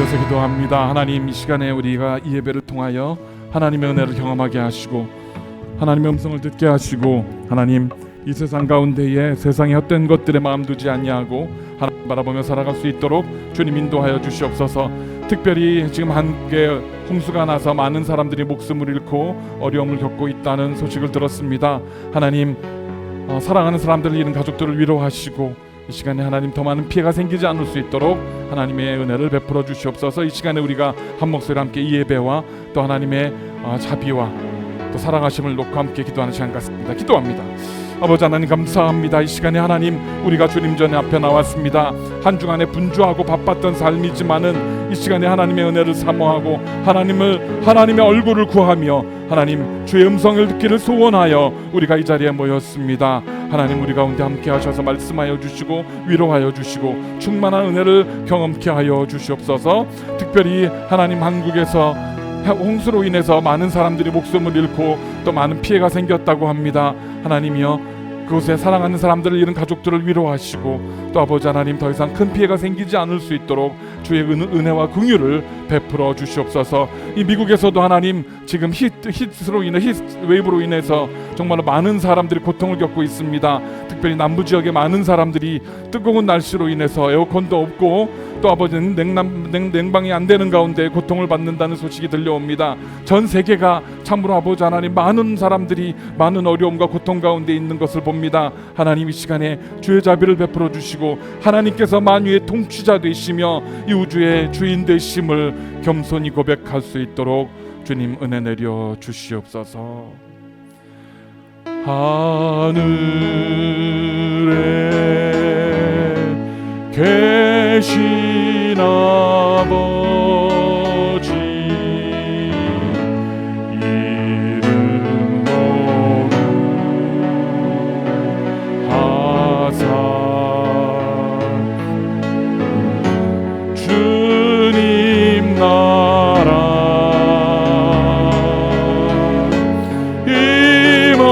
올려서 기도합니다. 하나님, 이 시간에 우리가 이 예배를 통하여 하나님의 은혜를 경험하게 하시고 하나님의 음성을 듣게 하시고, 하나님, 이 세상 가운데에 세상의 헛된 것들에 마음 두지 아니하고 하나님 바라보며 살아갈 수 있도록 주님 인도하여 주시옵소서. 특별히 지금 한국에 홍수가 나서 많은 사람들이 목숨을 잃고 어려움을 겪고 있다는 소식을 들었습니다. 하나님, 사랑하는 사람들을 잃은 가족들을 위로하시고 이 시간에 하나님 더 많은 피해가 생기지 않을 수 있도록 하나님의 은혜를 베풀어 주시옵소서. 이 시간에 우리가 한 목소리 함께 이 예배와 또 하나님의 자비와 또 사랑하심을 놓고 함께 기도하는 시간 같습니다. 기도합니다. 아버지 하나님, 감사합니다. 이 시간에 하나님, 우리가 주님 전에 앞에 나왔습니다. 한 주간에 분주하고 바빴던 삶이지만은 이 시간에 하나님의 은혜를 사모하고 하나님의 얼굴을 구하며 하나님 주의 음성을 듣기를 소원하여 우리가 이 자리에 모였습니다. 하나님, 우리 가운데 함께 하셔서 말씀하여 주시고 위로하여 주시고 충만한 은혜를 경험케 하여 주시옵소서. 특별히 하나님, 한국에서 홍수로 인해서 많은 사람들이 목숨을 잃고 또 많은 피해가 생겼다고 합니다. 하나님이여, 그곳에 사랑하는 사람들을 잃은 가족들을 위로하시고 또 아버지 하나님, 더 이상 큰 피해가 생기지 않을 수 있도록 주의 은혜와 긍휼을 베풀어 주시옵소서. 이 미국에서도 하나님, 지금 웨이브로 인해서 정말로 많은 사람들이 고통을 겪고 있습니다. 특별히 남부 지역의 많은 사람들이 뜨거운 날씨로 인해서 에어컨도 없고 또 아버지는 냉방이 안 되는 가운데 고통을 받는다는 소식이 들려옵니다. 전 세계가 참으로 아버지 하나님, 많은 사람들이 많은 어려움과 고통 가운데 있는 것을 봅니다. 하나님, 이 시간에 주의 자비를 베풀어 주시고 하나님께서 만유의 통치자 되시며 이 우주의 주인 되심을 겸손히 고백할 수 있도록 주님 은혜 내려 주시옵소서. 하늘에 계신 아버지, 이름 거룩하사 주님 나라 임하시고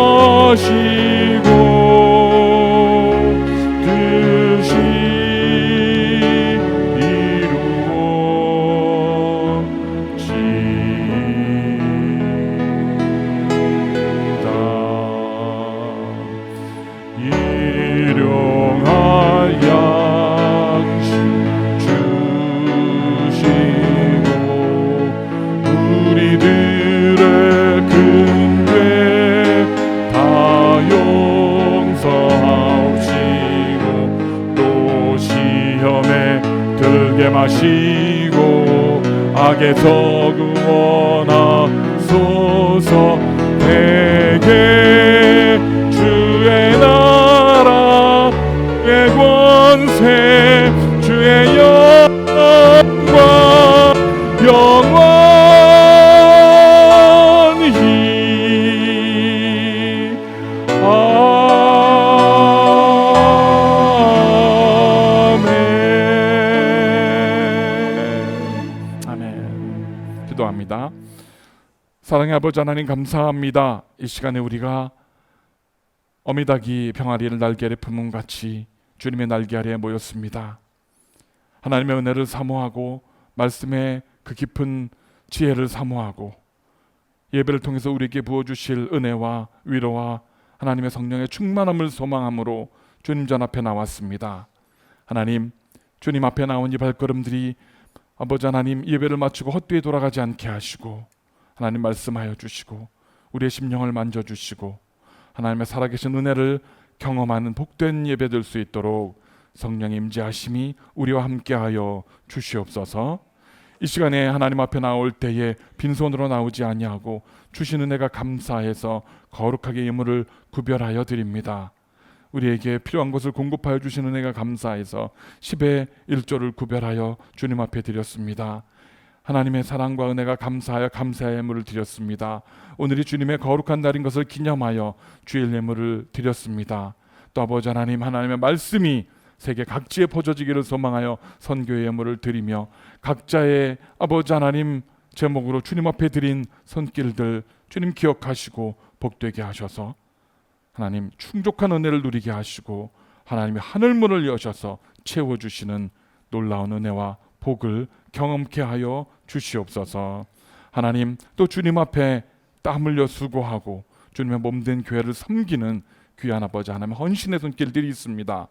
뜻이 일용할 양식 주시고 우리들의 근죄 다 용서하옵시고 또 시험에 들게 마시고 악에서 구원하소서. 대개 주의 나라 주의 권세 주의 영광 영원히 아멘. 기도합니다. 사랑의 아버지 하나님, 감사합니다. 이 시간에 우리가 어미닭이 병아리를 날개 아래 품은 같이 주님의 날개 아래에 모였습니다. 하나님의 은혜를 사모하고 말씀의 그 깊은 지혜를 사모하고 예배를 통해서 우리에게 부어주실 은혜와 위로와 하나님의 성령의 충만함을 소망함으로 주님 전 앞에 나왔습니다. 하나님, 주님 앞에 나온 이 발걸음들이 아버지 하나님, 예배를 마치고 헛되이 돌아가지 않게 하시고 하나님 말씀하여 주시고 우리의 심령을 만져주시고 하나님의 살아계신 은혜를 경험하는 복된 예배 될 수 있도록 성령의 임재하심이 우리와 함께하여 주시옵소서. 이 시간에 하나님 앞에 나올 때에 빈손으로 나오지 아니하고 주신 은혜가 감사해서 거룩하게 예물을 구별하여 드립니다. 우리에게 필요한 것을 공급하여 주신 은혜가 감사해서 10의 1조를 구별하여 주님 앞에 드렸습니다. 하나님의 사랑과 은혜가 감사하여 감사의 예물을 드렸습니다. 오늘이 주님의 거룩한 날인 것을 기념하여 주일 예물을 드렸습니다. 또 아버지 하나님, 하나님의 말씀이 세계 각지에 퍼져지기를 소망하여 선교의 예물을 드리며 각자의 아버지 하나님 제목으로 주님 앞에 드린 손길들 주님 기억하시고 복되게 하셔서 하나님 충족한 은혜를 누리게 하시고 하나님의 하늘문을 여셔서 채워주시는 놀라운 은혜와 복을 경험케 하여 주시옵소서. 하나님, 또 주님 앞에 땀 흘려 수고하고 주님의 몸된 교회를 섬기는 귀한 아버지 하나님 헌신의 손길들이 있습니다.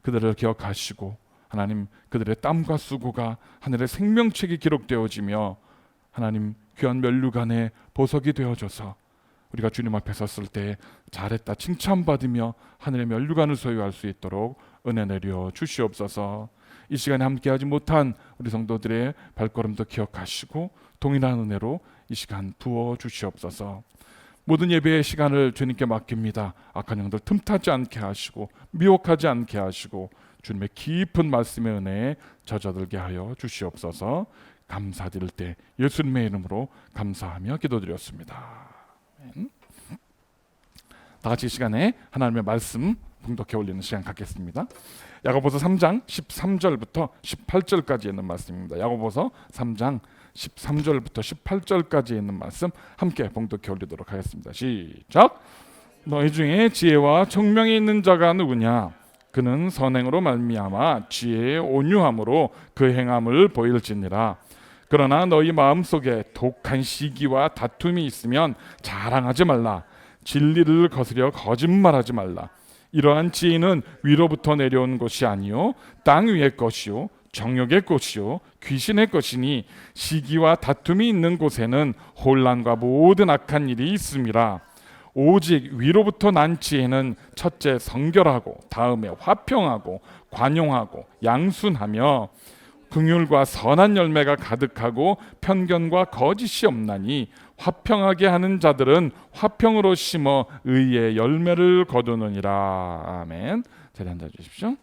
그들을 기억하시고 하나님, 그들의 땀과 수고가 하늘의 생명책이 기록되어지며 하나님 귀한 면류관의 보석이 되어져서 우리가 주님 앞에 섰을 때 잘했다 칭찬받으며 하늘의 면류관을 소유할 수 있도록 은혜 내려 주시옵소서. 이 시간에 함께하지 못한 우리 성도들의 발걸음도 기억하시고 동일한 은혜로 이 시간 부어 주시옵소서. 모든 예배의 시간을 주님께 맡깁니다. 악한 영들 틈타지 않게 하시고 미혹하지 않게 하시고 주님의 깊은 말씀의 은혜에 젖어들게 하여 주시옵소서. 감사드릴 때 예수님의 이름으로 감사하며 기도드렸습니다. 다 같이 이 시간에 하나님의 말씀 봉독해 올리는 시간 갖겠습니다. 야고보서 3장 13절부터 18절까지 있는 말씀입니다. 야고보서 3장 13절부터 18절까지 있는 말씀 함께 봉독해 올리도록 하겠습니다. 시작. 너희 중에 지혜와 총명이 있는 자가 누구냐? 그는 선행으로 말미암아 지혜의 온유함으로 그 행함을 보일지니라. 그러나 너희 마음속에 독한 시기와 다툼이 있으면 자랑하지 말라. 진리를 거스려 거짓말하지 말라. 이러한 지혜는 위로부터 내려온 것이 아니요 땅 위의 것이요 정욕의 것이요 귀신의 것이니 시기와 다툼이 있는 곳에는 혼란과 모든 악한 일이 있음이라. 오직 위로부터 난 지혜는 첫째 성결하고 다음에 화평하고 관용하고 양순하며 긍휼과 선한 열매가 가득하고 편견과 거짓이 없나니 화평하게 하는 자들은 화평으로 심어 의의 열매를 거두느니라. 아멘. 자리 앉아 주십시오.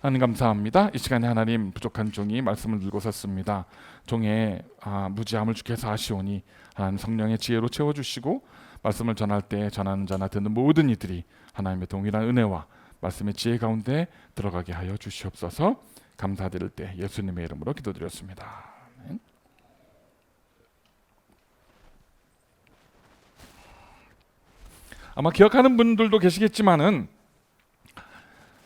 하나님 감사합니다. 이 시간에 하나님 부족한 종이 말씀을 들고 섰습니다. 종의 무지함을 주께서 아시오니 하나님 성령의 지혜로 채워주시고 말씀을 전할 때 전하는 자나 듣는 모든 이들이 하나님의 동일한 은혜와 말씀의 지혜 가운데 들어가게 하여 주시옵소서. 감사드릴 때 예수님의 이름으로 기도드렸습니다. 아멘. 아마 기억하는 분들도 계시겠지만은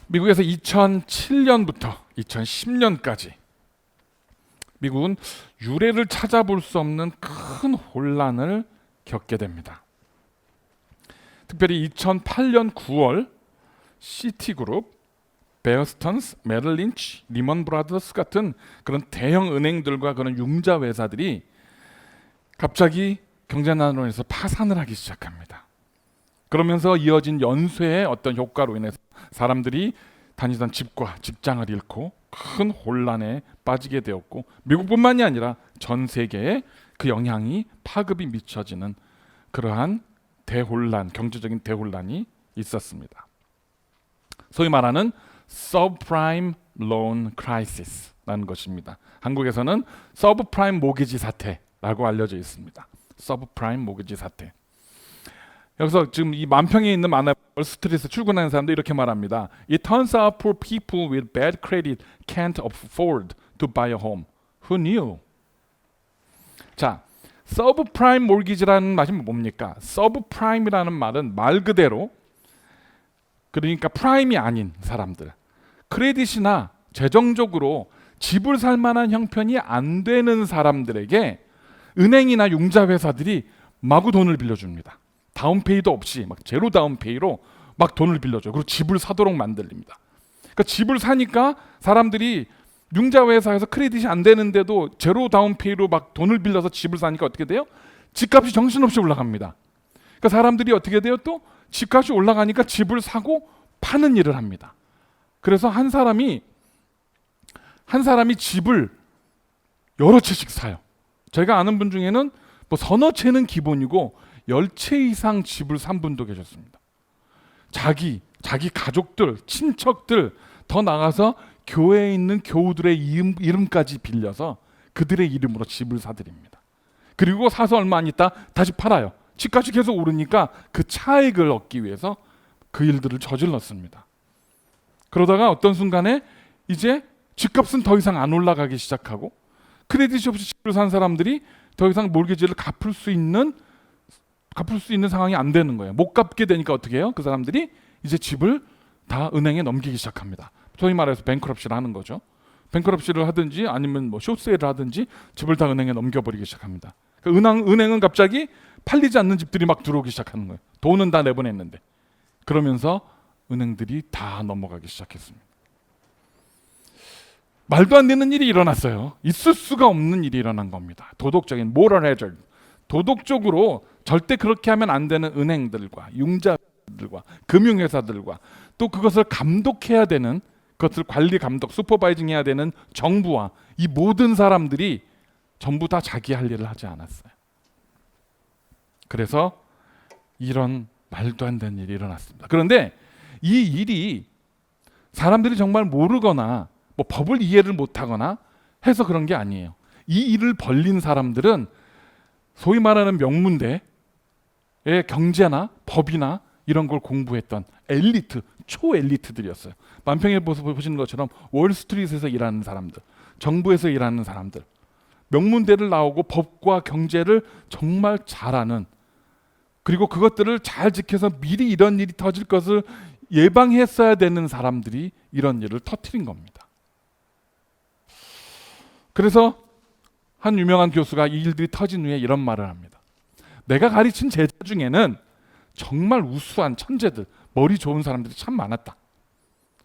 미국에서 2007년부터 2010년까지 미국은 유례를 찾아볼 수 없는 큰 혼란을 겪게 됩니다. 특별히 2008년 9월 시티그룹, 베어스턴스, 메릴린치, 리먼 브라더스 같은 그런 대형 은행들과 그런 융자 회사들이 갑자기 경제난으로 인해서 파산을 하기 시작합니다. 그러면서 이어진 연쇄의 어떤 효과로 인해서 사람들이 다니던 집과 직장을 잃고 큰 혼란에 빠지게 되었고 미국뿐만이 아니라 전 세계에 그 영향이 파급이 미쳐지는 그러한 대혼란, 경제적인 대혼란이 있었습니다. 소위 말하는 서브프라임 론 크라이시스라는 것입니다. 한국에서는 서브프라임 모기지 사태라고 알려져 있습니다. 서브프라임 모기지 사태. 여기서 지금 이 만평에 있는 월스트리트에서 출근하는 사람도 이렇게 말합니다. It turns out poor people with bad credit can't afford to buy a home. Who knew? 자, 서브프라임 몰기지라는 말이 뭡니까? 서브프라임이라는 말은 말 그대로 그러니까 프라임이 아닌 사람들, 크레딧이나 재정적으로 집을 살 만한 형편이 안 되는 사람들에게 은행이나 융자회사들이 마구 돈을 빌려줍니다. 다운페이도 없이 막 제로 다운페이로 막 돈을 빌려줘요. 그리고 집을 사도록 만들립니다. 그러니까 집을 사니까 사람들이 융자회사에서 크레딧이 안 되는데도 제로 다운페이로 막 돈을 빌려서 집을 사니까 어떻게 돼요? 집값이 정신없이 올라갑니다. 그러니까 사람들이 어떻게 돼요? 또 집값이 올라가니까 집을 사고 파는 일을 합니다. 그래서 한 사람이 집을 여러 채씩 사요. 제가 아는 분 중에는 뭐 서너 채는 기본이고 10채 이상 집을 산 분도 계셨습니다. 자기 가족들, 친척들, 더 나가서 교회에 있는 교우들의 이름까지 빌려서 그들의 이름으로 집을 사드립니다. 그리고 사서 얼마 안 있다 다시 팔아요. 집값이 계속 오르니까 그 차익을 얻기 위해서 그 일들을 저질렀습니다. 그러다가 어떤 순간에 이제 집값은 더 이상 안 올라가기 시작하고 크레딧이 없이 집을 산 사람들이 더 이상 몰기지를 갚을 수 있는 상황이 안 되는 거예요. 못 갚게 되니까 어떻게 해요? 그 사람들이 이제 집을 다 은행에 넘기기 시작합니다. 소위 말해서 뱅크럽시를 하는 거죠. 뱅크럽시를 하든지 아니면 뭐 숏세일을 하든지 집을 다 은행에 넘겨버리기 시작합니다. 은행은 갑자기 팔리지 않는 집들이 막 들어오기 시작하는 거예요. 돈은 다 내보냈는데. 그러면서 은행들이 다 넘어가기 시작했습니다. 말도 안 되는 일이 일어났어요. 있을 수가 없는 일이 일어난 겁니다. 도덕적인 moral hazard. 도덕적으로 절대 그렇게 하면 안 되는 은행들과 융자들과 금융회사들과 또 그것을 감독해야 되는, 그것을 관리 감독 슈퍼바이징 해야 되는 정부와 이 모든 사람들이 전부 다 자기 할 일을 하지 않았어요. 그래서 이런 말도 안 되는 일이 일어났습니다. 그런데 이 일이 사람들이 정말 모르거나 뭐 법을 이해를 못하거나 해서 그런 게 아니에요. 이 일을 벌린 사람들은 소위 말하는 명문대의 경제나 법이나 이런 걸 공부했던 엘리트, 초엘리트들이었어요. 만평에 보시는 것처럼 월스트리트에서 일하는 사람들, 정부에서 일하는 사람들, 명문대를 나오고 법과 경제를 정말 잘 아는, 그리고 그것들을 잘 지켜서 미리 이런 일이 터질 것을 예방했어야 되는 사람들이 이런 일을 터뜨린 겁니다. 그래서 한 유명한 교수가 이 일들이 터진 후에 이런 말을 합니다. 내가 가르친 제자 중에는 정말 우수한 천재들, 머리 좋은 사람들이 참 많았다.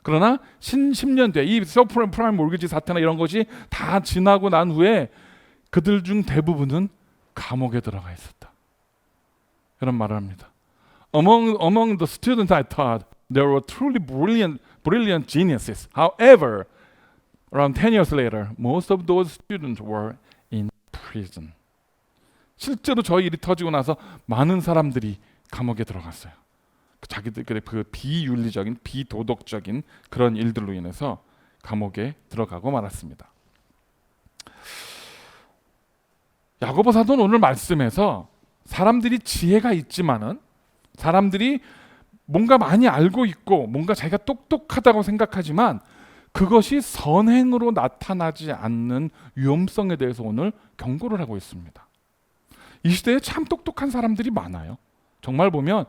그러나 10년 뒤에 이 서프라임 몰기지 사태나 이런 것이 다 지나고 난 후에 그들 중 대부분은 감옥에 들어가 있었다. 이런 말을 합니다. Among the students I taught, there were truly brilliant geniuses. However, around 10 years later, most of those students were in prison. 실제로 저 일이 터지고 나서 많은 사람들이 감옥에 들어갔어요. 자기들의 그 비윤리적인, 비도덕적인 그런 일들로 인해서 감옥에 들어가고 말았습니다. 야고보 사도는 오늘 말씀에서 사람들이 지혜가 있지만은, 사람들이 뭔가 많이 알고 있고 뭔가 자기가 똑똑하다고 생각하지만 그것이 선행으로 나타나지 않는 위험성에 대해서 오늘 경고를 하고 있습니다. 이 시대에 참 똑똑한 사람들이 많아요. 정말 보면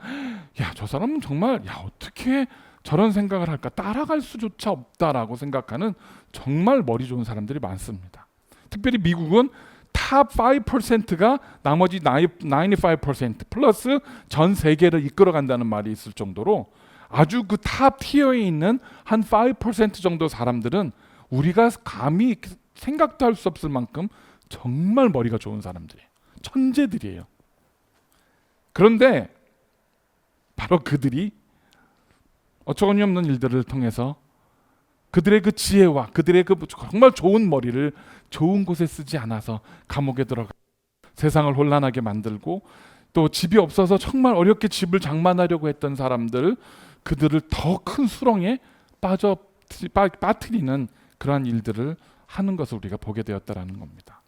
야, 저 사람은 정말 어떻게 저런 생각을 할까, 따라갈 수조차 없다라고 생각하는 정말 머리 좋은 사람들이 많습니다. 특별히 미국은 탑 5%가 나머지 95% 플러스 전 세계를 이끌어간다는 말이 있을 정도로 아주 그 탑 티어에 있는 한 5% 정도 사람들은 우리가 감히 생각도 할 수 없을 만큼 정말 머리가 좋은 사람들이에요. 천재들이에요. 그런데 바로 그들이 어처구니없는 일들을 통해서 그들의 그 지혜와 그들의 그 정말 좋은 머리를 좋은 곳에 쓰지 않아서 감옥에 들어가 세상을 혼란하게 만들고, 또 집이 없어서 정말 어렵게 집을 장만하려고 했던 사람들, 그들을 더 큰 수렁에 빠뜨리는 그러한 일들을 하는 것을 우리가 보게 되었다라는 겁니다.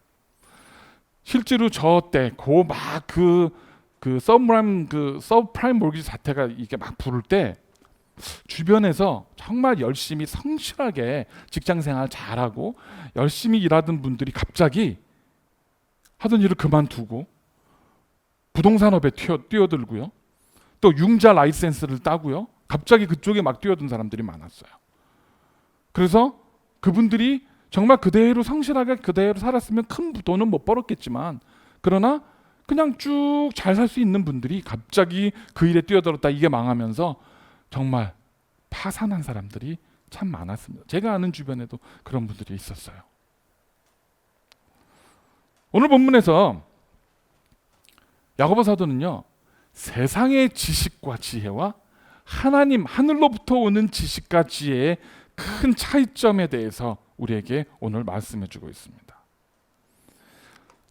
실제로 저 때 그 서브프라임 몰기지 사태가 이게 막 부를 때 주변에서 정말 열심히 성실하게 직장생활 잘하고 열심히 일하던 분들이 갑자기 하던 일을 그만두고 부동산업에 뛰어들고요. 또 융자 라이센스를 따고요. 갑자기 그쪽에 막 뛰어든 사람들이 많았어요. 그래서 그분들이 정말 그대로 성실하게 그대로 살았으면 큰 돈은 못 벌었겠지만, 그러나 그냥 쭉 잘 살 수 있는 분들이 갑자기 그 일에 뛰어들었다 이게 망하면서 정말 파산한 사람들이 참 많았습니다. 제가 아는 주변에도 그런 분들이 있었어요. 오늘 본문에서 야고보 사도는요, 세상의 지식과 지혜와 하늘로부터 오는 지식과 지혜의 큰 차이점에 대해서 우리에게 오늘 말씀해 주고 있습니다.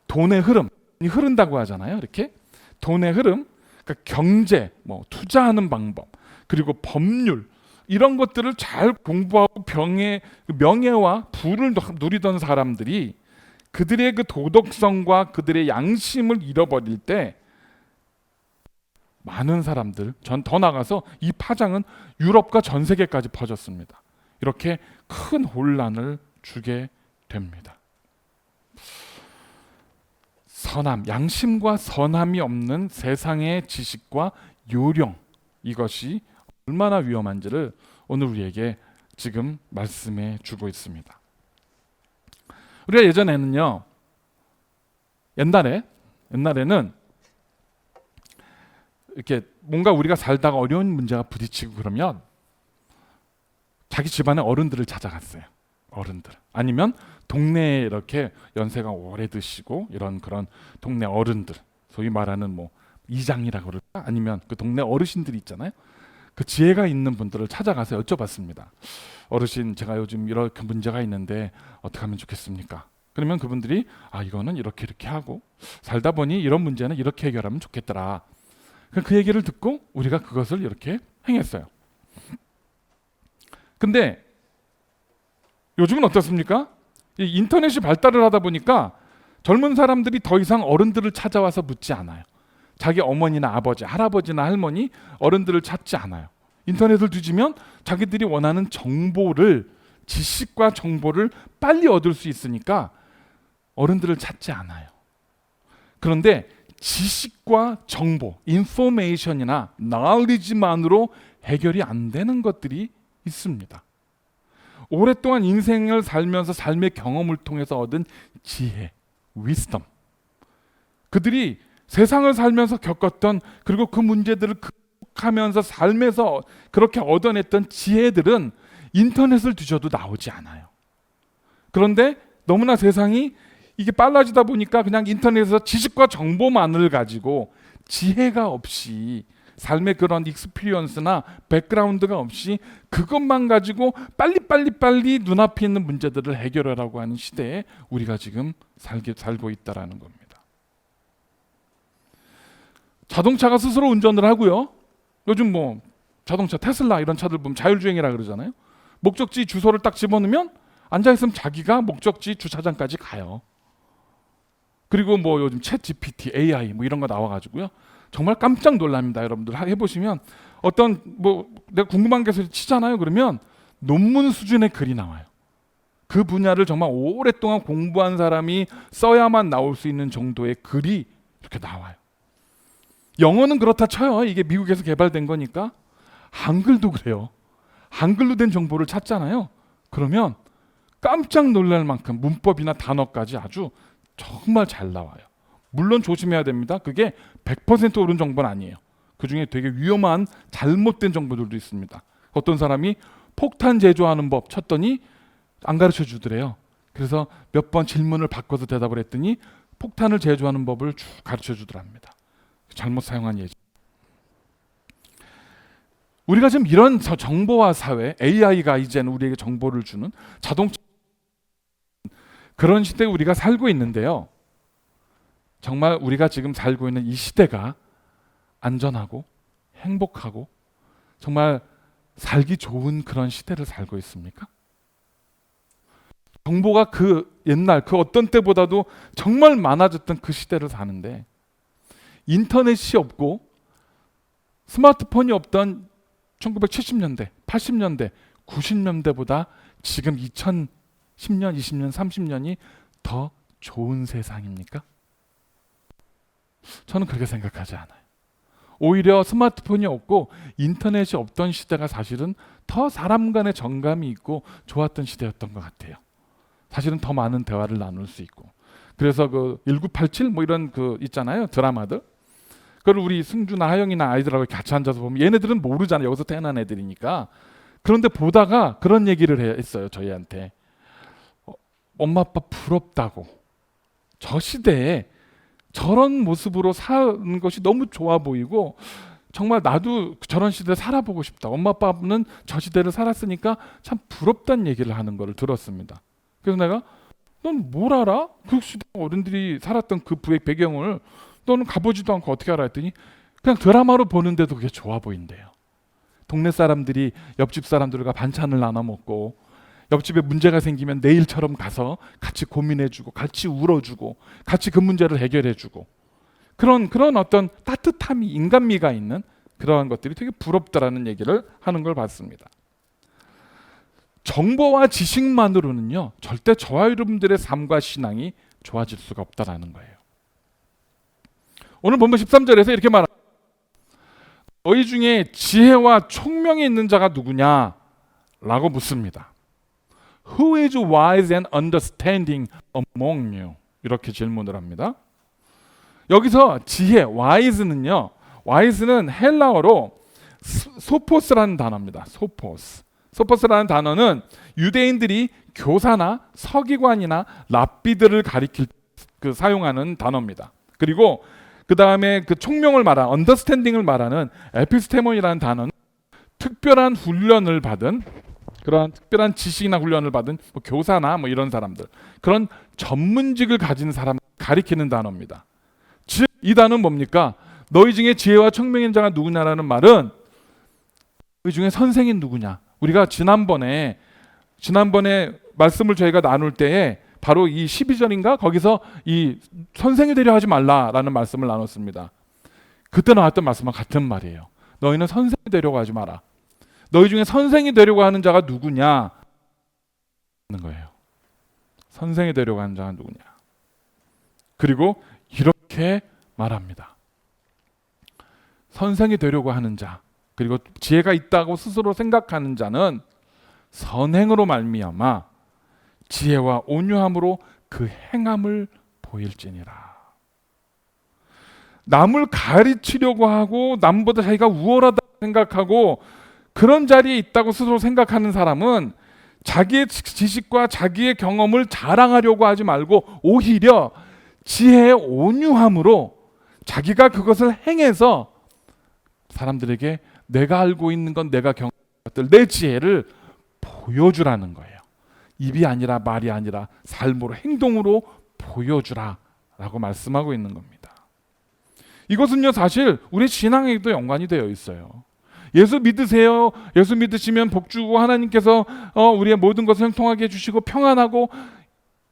돈의 흐름이 흐른다고 하잖아요. 이렇게 돈의 흐름, 그러니까 경제, 투자하는 방법, 그리고 법률, 이런 것들을 잘 공부하고 명예와 부를 누리던 사람들이 그들의 그 도덕성과 그들의 양심을 잃어버릴 때 많은 사람들, 더 나가서 이 파장은 유럽과 전 세계까지 퍼졌습니다. 이렇게 큰 혼란을 주게 됩니다. 양심과 선함이 없는 세상의 지식과 요령, 이것이 얼마나 위험한지를 오늘 우리에게 지금 말씀해 주고 있습니다. 우리가 예전에는요, 옛날에는 이렇게 뭔가 우리가 살다가 어려운 문제가 부딪히고 그러면 자기 집안의 어른들을 찾아갔어요. 어른들. 아니면 동네에 이렇게 연세가 오래 드시고 이런 그런 동네 어른들, 소위 말하는 뭐 이장이라고 그럴까? 아니면 그 동네 어르신들이 있잖아요. 그 지혜가 있는 분들을 찾아가서 여쭤봤습니다. 어르신, 제가 요즘 이렇게 문제가 있는데 어떻게 하면 좋겠습니까? 그러면 그분들이 이거는 이렇게 하고 살다 보니 이런 문제는 이렇게 해결하면 좋겠더라. 그 얘기를 듣고 우리가 그것을 이렇게 행했어요. 근데 요즘은 어떻습니까? 이 인터넷이 발달을 하다 보니까 젊은 사람들이 더 이상 어른들을 찾아와서 묻지 않아요. 자기 어머니나 아버지, 할아버지나 할머니, 어른들을 찾지 않아요. 인터넷을 뒤지면 자기들이 원하는 정보를, 지식과 정보를 빨리 얻을 수 있으니까 어른들을 찾지 않아요. 그런데 지식과 정보, 인포메이션이나 knowledge만으로 해결이 안 되는 것들이 있습니다. 오랫동안 인생을 살면서 삶의 경험을 통해서 얻은 지혜, wisdom. 그들이 세상을 살면서 겪었던, 그리고 그 문제들을 극복하면서 삶에서 그렇게 얻어냈던 지혜들은 인터넷을 뒤져도 나오지 않아요. 그런데 너무나 세상이 이게 빨라지다 보니까 그냥 인터넷에서 지식과 정보만을 가지고 지혜가 없이, 삶의 그런 익스피리언스나 백그라운드가 없이 그것만 가지고 빨리 눈앞에 있는 문제들을 해결하라고 하는 시대에 우리가 지금 살고 있다라는 겁니다. 자동차가 스스로 운전을 하고요. 요즘 뭐 자동차 테슬라 이런 차들 보면 자율주행이라 그러잖아요. 목적지 주소를 딱 집어넣으면 앉아있으면 자기가 목적지 주차장까지 가요. 그리고 뭐 요즘 챗 GPT, AI 뭐 이런 거 나와가지고요. 정말 깜짝 놀랍니다. 여러분들 해보시면 어떤 뭐 내가 궁금한 게 있어서 치잖아요. 그러면 논문 수준의 글이 나와요. 그 분야를 정말 오랫동안 공부한 사람이 써야만 나올 수 있는 정도의 글이 이렇게 나와요. 영어는 그렇다 쳐요. 이게 미국에서 개발된 거니까. 한글도 그래요. 한글로 된 정보를 찾잖아요. 그러면 깜짝 놀랄 만큼 문법이나 단어까지 아주 정말 잘 나와요. 물론 조심해야 됩니다. 그게 100% 옳은 정보는 아니에요. 그중에 되게 위험한 잘못된 정보들도 있습니다. 어떤 사람이 폭탄 제조하는 법 쳤더니 안 가르쳐 주더래요. 그래서 몇 번 질문을 바꿔서 대답을 했더니 폭탄을 제조하는 법을 쭉 가르쳐 주더랍니다. 잘못 사용한 예죠. 우리가 지금 이런 정보화 사회, AI가 이제는 우리에게 정보를 주는 자동차, 그런 시대에 우리가 살고 있는데요. 정말 우리가 지금 살고 있는 이 시대가 안전하고 행복하고 정말 살기 좋은 그런 시대를 살고 있습니까? 정보가 그 옛날 그 어떤 때보다도 정말 많아졌던 그 시대를 사는데, 인터넷이 없고 스마트폰이 없던 1970년대, 80년대, 90년대보다 지금 2010년, 20년, 30년이 더 좋은 세상입니까? 저는 그렇게 생각하지 않아요. 오히려 스마트폰이 없고 인터넷이 없던 시대가 사실은 더 사람 간의 정감이 있고 좋았던 시대였던 것 같아요. 사실은 더 많은 대화를 나눌 수 있고. 그래서 그 1987 뭐 이런 그 있잖아요, 드라마들. 그걸 우리 승주나 하영이나 아이들하고 같이 앉아서 보면 얘네들은 모르잖아요. 여기서 태어난 애들이니까. 그런데 보다가 그런 얘기를 했어요, 저희한테. 엄마 아빠 부럽다고. 저 시대에 저런 모습으로 사는 것이 너무 좋아 보이고 정말 나도 저런 시대에 살아보고 싶다. 엄마 아빠는 저 시대를 살았으니까 참 부럽다는 얘기를 하는 걸 들었습니다. 그래서 내가 넌 뭘 알아? 그 시대 어른들이 살았던 그 배경을 너는 가보지도 않고 어떻게 알아 했더니 그냥 드라마로 보는데도 그게 좋아 보인대요. 동네 사람들이 옆집 사람들과 반찬을 나눠 먹고 옆집에 문제가 생기면 내일처럼 가서 같이 고민해주고 같이 울어주고 같이 그 문제를 해결해주고 그런 어떤 따뜻함이, 인간미가 있는 그러한 것들이 되게 부럽다라는 얘기를 하는 걸 봤습니다. 정보와 지식만으로는요 절대 저와 여러분들의 삶과 신앙이 좋아질 수가 없다라는 거예요. 오늘 본문 13절에서 이렇게 말합니다. 너희 중에 지혜와 총명이 있는 자가 누구냐? 라고 묻습니다. Who is wise and understanding among you? 이렇게 질문을 합니다. 여기서 지혜, wise는요. wise는 헬라어로 소포스라는 단어입니다. 소포스라는 단어는 유대인들이 교사나 서기관이나 랍비들을 가리킬 사용하는 단어입니다. 그리고 그 다음에 그 총명을 말하는 understanding을 말하는 에피스테몬이라는 단어는 특별한 훈련을 받은 그런 특별한 지식이나 훈련을 받은 뭐 교사나 뭐 이런 사람들, 그런 전문직을 가진 사람 가리키는 단어입니다. 즉 이 단어는 뭡니까? 너희 중에 지혜와 청명인 자가 누구냐라는 말은 너희 중에 선생이 누구냐? 우리가 지난번에 말씀을 저희가 나눌 때에 바로 이 12절인가 거기서 이 선생이 되려 하지 말라라는 말씀을 나눴습니다. 그때 나왔던 말씀과 같은 말이에요. 너희는 선생이 되려고 하지 마라. 너희 중에 선생이 되려고 하는 자가 누구냐? 하는 거예요. 선생이 되려고 하는 자가 누구냐? 그리고 이렇게 말합니다. 선생이 되려고 하는 자, 그리고 지혜가 있다고 스스로 생각하는 자는 선행으로 말미암아 지혜와 온유함으로 그 행함을 보일지니라. 남을 가르치려고 하고 남보다 자기가 우월하다고 생각하고 그런 자리에 있다고 스스로 생각하는 사람은 자기의 지식과 자기의 경험을 자랑하려고 하지 말고 오히려 지혜의 온유함으로 자기가 그것을 행해서 사람들에게 내가 알고 있는 건 내가 경험한 것들, 내 지혜를 보여주라는 거예요. 입이 아니라 말이 아니라 삶으로 행동으로 보여주라 라고 말씀하고 있는 겁니다. 이것은요 사실 우리 신앙에도 연관이 되어 있어요. 예수 믿으세요. 예수 믿으시면 복 주고 하나님께서 우리의 모든 것을 형통하게 해주시고 평안하고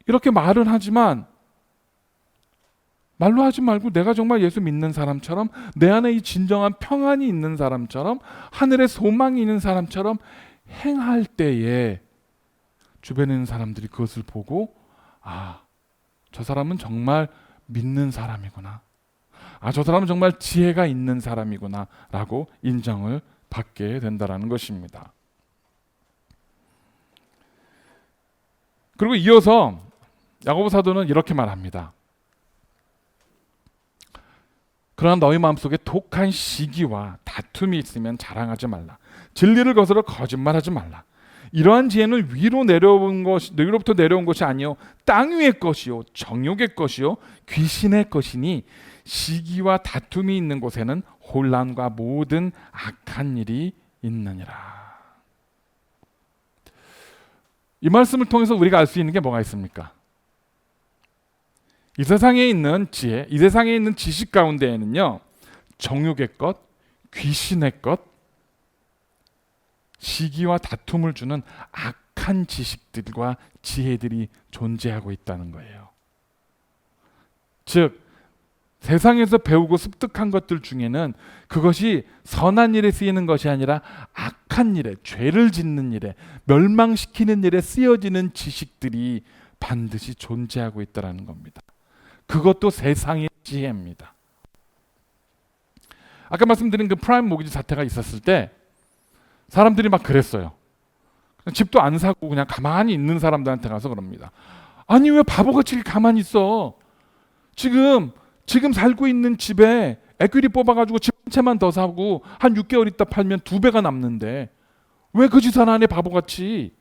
이렇게 말은 하지만 말로 하지 말고 내가 정말 예수 믿는 사람처럼 내 안에 이 진정한 평안이 있는 사람처럼 하늘의 소망이 있는 사람처럼 행할 때에 주변에 있는 사람들이 그것을 보고 저 사람은 정말 믿는 사람이구나. 저 사람은 정말 지혜가 있는 사람이구나 라고 인정을 받게 된다는 것입니다. 그리고 이어서 야고보 사도는 이렇게 말합니다. 그러나 너희 마음속에 독한 시기와 다툼이 있으면 자랑하지 말라. 진리를 거스러 거짓말하지 말라. 이러한 지혜는 위로부터 내려온 것이 아니요 땅 위의 것이요 정욕의 것이요 귀신의 것이니 시기와 다툼이 있는 곳에는 혼란과 모든 악한 일이 있느니라. 이 말씀을 통해서 우리가 알 수 있는 게 뭐가 있습니까? 이 세상에 있는 지혜, 이 세상에 있는 지식 가운데에는요 정욕의 것, 귀신의 것, 시기와 다툼을 주는 악한 지식들과 지혜들이 존재하고 있다는 거예요. 즉 세상에서 배우고 습득한 것들 중에는 그것이 선한 일에 쓰이는 것이 아니라 악한 일에, 죄를 짓는 일에, 멸망시키는 일에 쓰여지는 지식들이 반드시 존재하고 있다는 겁니다. 그것도 세상의 지혜입니다. 아까 말씀드린 그 프라임 모기지 사태가 있었을 때 사람들이 막 그랬어요. 집도 안 사고 그냥 가만히 있는 사람들한테 가서 그럽니다. 아니 왜 바보같이 가만히 있어? 지금 살고 있는 집에 에퀴티 뽑아가지고 집 한 채만 더 사고 한 6개월 있다 팔면 2배가 남는데 왜 그 짓 하나 안 해 바보같이?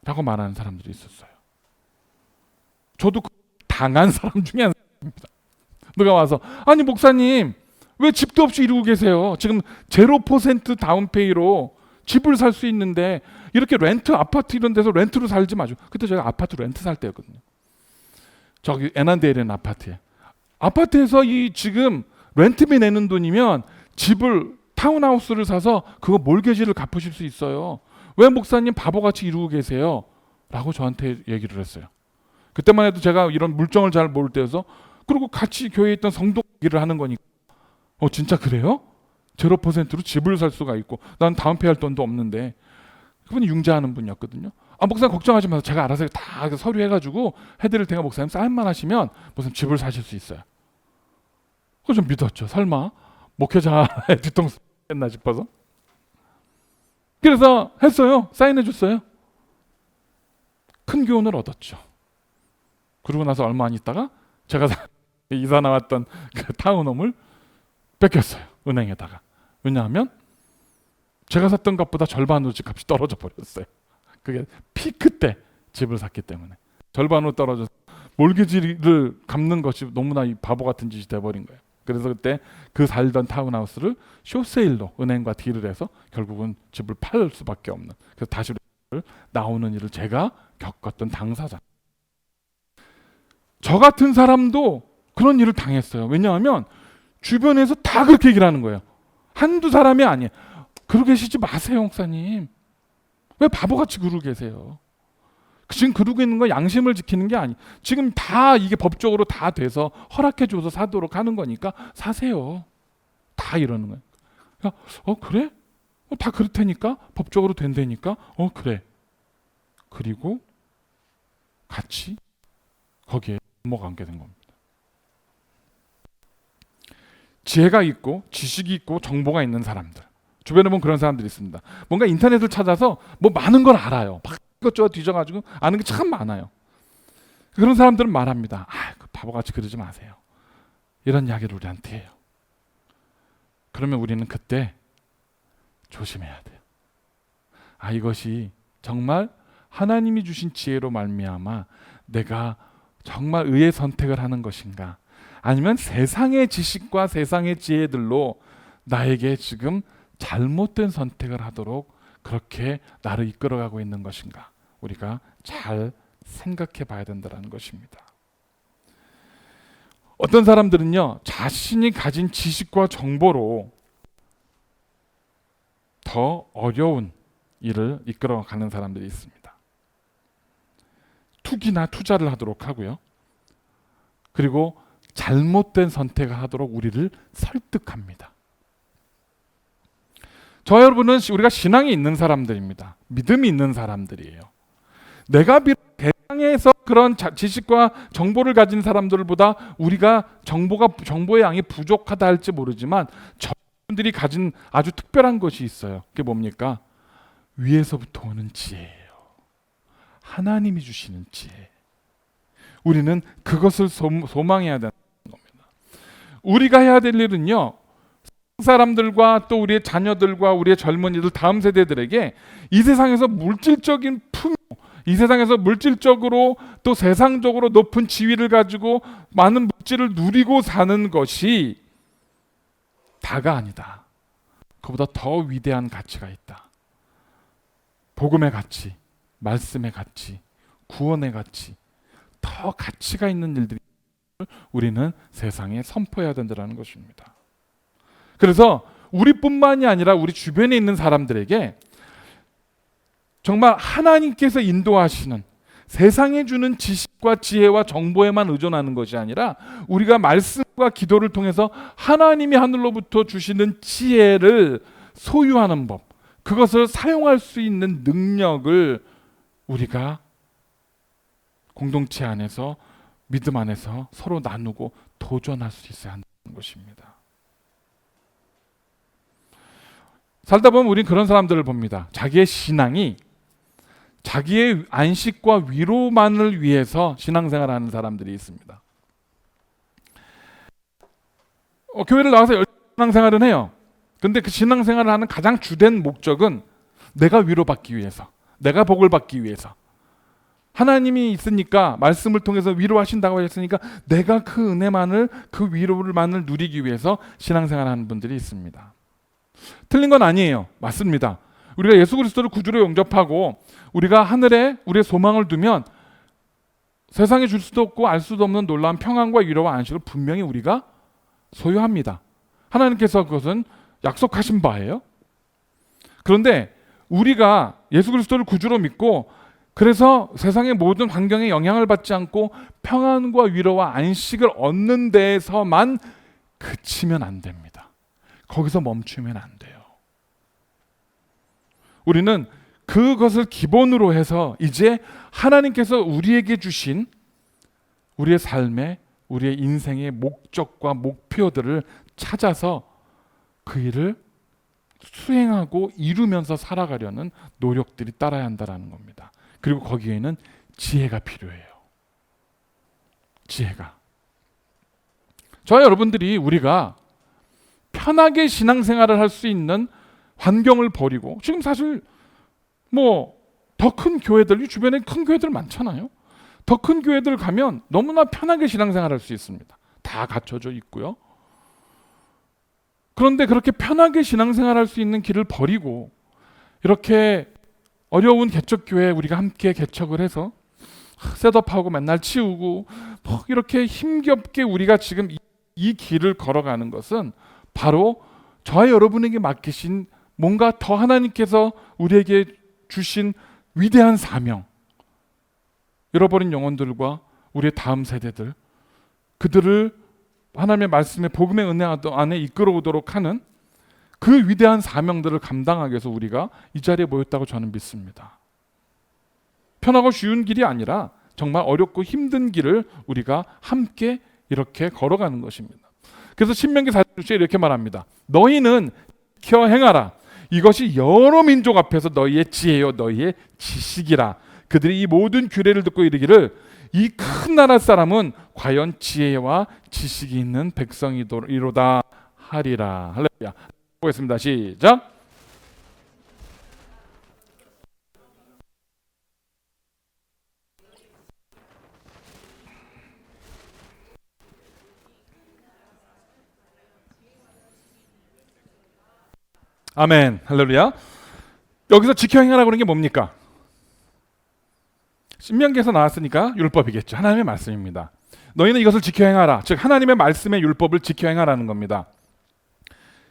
라고 말하는 사람들이 있었어요. 저도 당한 사람 중에 한 사람입니다. 누가 와서 아니 목사님 왜 집도 없이 이러고 계세요? 지금 0% 다운페이로 집을 살 수 있는데 이렇게 렌트 아파트 이런 데서 렌트로 살지 마죠. 그때 제가 아파트 렌트 살 때였거든요. 저기 에난데일이라는 아파트에. 아파트에서 이 지금 렌트비 내는 돈이면 집을 타운하우스를 사서 그거 몰개지를 갚으실 수 있어요. 왜 목사님 바보같이 이러고 계세요? 라고 저한테 얘기를 했어요. 그때만 해도 제가 이런 물정을 잘 모를 때여서 그리고 같이 교회에 있던 성도 얘기를 하는 거니까 진짜 그래요? 0%로 집을 살 수가 있고 난 다운페이할 돈도 없는데 그분이 융자하는 분이었거든요. 목사님 걱정하지 마세요. 제가 알아서 다 서류해가지고 해드릴 테니까 목사님 사인만 하시면 목사님 집을 사실 수 있어요. 그거 좀 믿었죠. 설마 목회자의 뒤통수 했나 싶어서. 그래서 했어요. 사인해 줬어요. 큰 교훈을 얻었죠. 그러고 나서 얼마 안 있다가 제가 이사 나왔던 그 타운홈을 뺏겼어요. 은행에다가. 왜냐하면 제가 샀던 값보다 절반으로 집값이 떨어져 버렸어요. 그게 피크 때 집을 샀기 때문에 절반으로 떨어져서 몰기지를 갚는 것이 너무나 바보 같은 짓이 돼버린 거예요. 그래서 그때 그 살던 타운하우스를 쇼세일로 은행과 딜을 해서 결국은 집을 팔 수밖에 없는, 그래서 다시 나오는 일을 제가 겪었던 당사자. 저 같은 사람도 그런 일을 당했어요. 왜냐하면 주변에서 다 그렇게 얘기를 하는 거예요. 한두 사람이 아니에요. 그러고 계시지 마세요, 목사님. 왜 바보같이 그러고 계세요? 지금 그러고 있는 건 양심을 지키는 게 아니. 지금 다 이게 법적으로 다 돼서 허락해줘서 사도록 하는 거니까 사세요. 다 이러는 거예요. 그러니까, 그래? 다 그렇다니까? 법적으로 된다니까? 그래. 그리고 같이 거기에 넘어가게 된 겁니다. 지혜가 있고 지식이 있고 정보가 있는 사람들, 주변에 보면 그런 사람들이 있습니다. 뭔가 인터넷을 찾아서 뭐 많은 걸 알아요. 막 이것저것 뒤져가지고 아는 게 참 많아요. 그런 사람들은 말합니다. 그 바보같이 그러지 마세요. 이런 이야기를 우리한테 해요. 그러면 우리는 그때 조심해야 돼요. 이것이 정말 하나님이 주신 지혜로 말미암아 내가 정말 의의 선택을 하는 것인가, 아니면 세상의 지식과 세상의 지혜들로 나에게 지금 잘못된 선택을 하도록 그렇게 나를 이끌어가고 있는 것인가, 우리가 잘 생각해 봐야 된다는 것입니다. 어떤 사람들은요, 자신이 가진 지식과 정보로 더 어려운 일을 이끌어가는 사람들이 있습니다. 투기나 투자를 하도록 하고요. 그리고 잘못된 선택을 하도록 우리를 설득합니다. 저 여러분은 우리가 신앙이 있는 사람들입니다. 믿음이 있는 사람들이에요. 내가 비록 세상에서 그런 지식과 정보를 가진 사람들보다 우리가 정보의 양이 부족하다 할지 모르지만 저분들이 가진 아주 특별한 것이 있어요. 그게 뭡니까? 위에서부터 오는 지혜예요. 하나님이 주시는 지혜. 우리는 그것을 소망해야 되는 겁니다. 우리가 해야 될 일은요, 사람들과 또 우리의 자녀들과 우리의 젊은이들, 다음 세대들에게 이 세상에서 물질적인 풍요, 이 세상에서 물질적으로 또 세상적으로 높은 지위를 가지고 많은 물질을 누리고 사는 것이 다가 아니다. 그보다 더 위대한 가치가 있다. 복음의 가치, 말씀의 가치, 구원의 가치, 더 가치가 있는 일들이 우리는 세상에 선포해야 된다는 것입니다. 그래서 우리뿐만이 아니라 우리 주변에 있는 사람들에게 정말 하나님께서 인도하시는, 세상에 주는 지식과 지혜와 정보에만 의존하는 것이 아니라 우리가 말씀과 기도를 통해서 하나님이 하늘로부터 주시는 지혜를 소유하는 법, 그것을 사용할 수 있는 능력을 우리가 공동체 안에서, 믿음 안에서 서로 나누고 도전할 수 있어야 한다는 것입니다. 살다 보면 우린 그런 사람들을 봅니다. 자기의 신앙이 자기의 안식과 위로만을 위해서 신앙생활하는 사람들이 있습니다. 교회를 나와서 열심히 신앙생활은 해요. 근데 그 신앙생활을 하는 가장 주된 목적은 내가 위로받기 위해서, 내가 복을 받기 위해서, 하나님이 있으니까, 말씀을 통해서 위로하신다고 했으니까 내가 그 은혜만을, 그 위로를만을 누리기 위해서 신앙생활하는 분들이 있습니다. 틀린 건 아니에요. 맞습니다. 우리가 예수 그리스도를 구주로 영접하고 우리가 하늘에 우리의 소망을 두면 세상에 줄 수도 없고 알 수도 없는 놀라운 평안과 위로와 안식을 분명히 우리가 소유합니다. 하나님께서 그것은 약속하신 바예요. 그런데 우리가 예수 그리스도를 구주로 믿고 그래서 세상의 모든 환경에 영향을 받지 않고 평안과 위로와 안식을 얻는 데에서만 그치면 안 됩니다. 거기서 멈추면 안 돼요. 우리는 그것을 기본으로 해서 이제 하나님께서 우리에게 주신 우리의 삶의, 우리의 인생의 목적과 목표들을 찾아서 그 일을 수행하고 이루면서 살아가려는 노력들이 따라야 한다는 겁니다. 그리고 거기에는 지혜가 필요해요. 지혜가. 저와 여러분들이 우리가 편하게 신앙생활을 할 수 있는 환경을 버리고, 지금 사실 뭐 더 큰 교회들, 주변에 큰 교회들 많잖아요. 더 큰 교회들 가면 너무나 편하게 신앙생활 할 수 있습니다. 다 갖춰져 있고요. 그런데 그렇게 편하게 신앙생활 할 수 있는 길을 버리고 이렇게 어려운 개척교회 우리가 함께 개척을 해서 셋업하고 맨날 치우고 뭐 이렇게 힘겹게 우리가 지금 이 길을 걸어가는 것은 바로 저와 여러분에게 맡기신 뭔가 더 하나님께서 우리에게 주신 위대한 사명, 잃어버린 영혼들과 우리의 다음 세대들, 그들을 하나님의 말씀의 복음의 은혜 안에 이끌어오도록 하는 그 위대한 사명들을 감당하기 위해서 우리가 이 자리에 모였다고 저는 믿습니다. 편하고 쉬운 길이 아니라 정말 어렵고 힘든 길을 우리가 함께 이렇게 걸어가는 것입니다. 그래서 신명기 4장에 이렇게 말합니다. 너희는 지켜 행하라. 이것이 여러 민족 앞에서 너희의 지혜요 너희의 지식이라. 그들이 이 모든 규례를 듣고 이르기를 이 큰 나라 사람은 과연 지혜와 지식이 있는 백성이로다 하리라. 할렐루야. 보겠습니다. 시작. 아멘. 할렐루야. 여기서 지켜 행하라고 하는 게 뭡니까? 신명기에서 나왔으니까 율법이겠죠. 하나님의 말씀입니다. 너희는 이것을 지켜 행하라. 즉 하나님의 말씀의 율법을 지켜 행하라는 겁니다.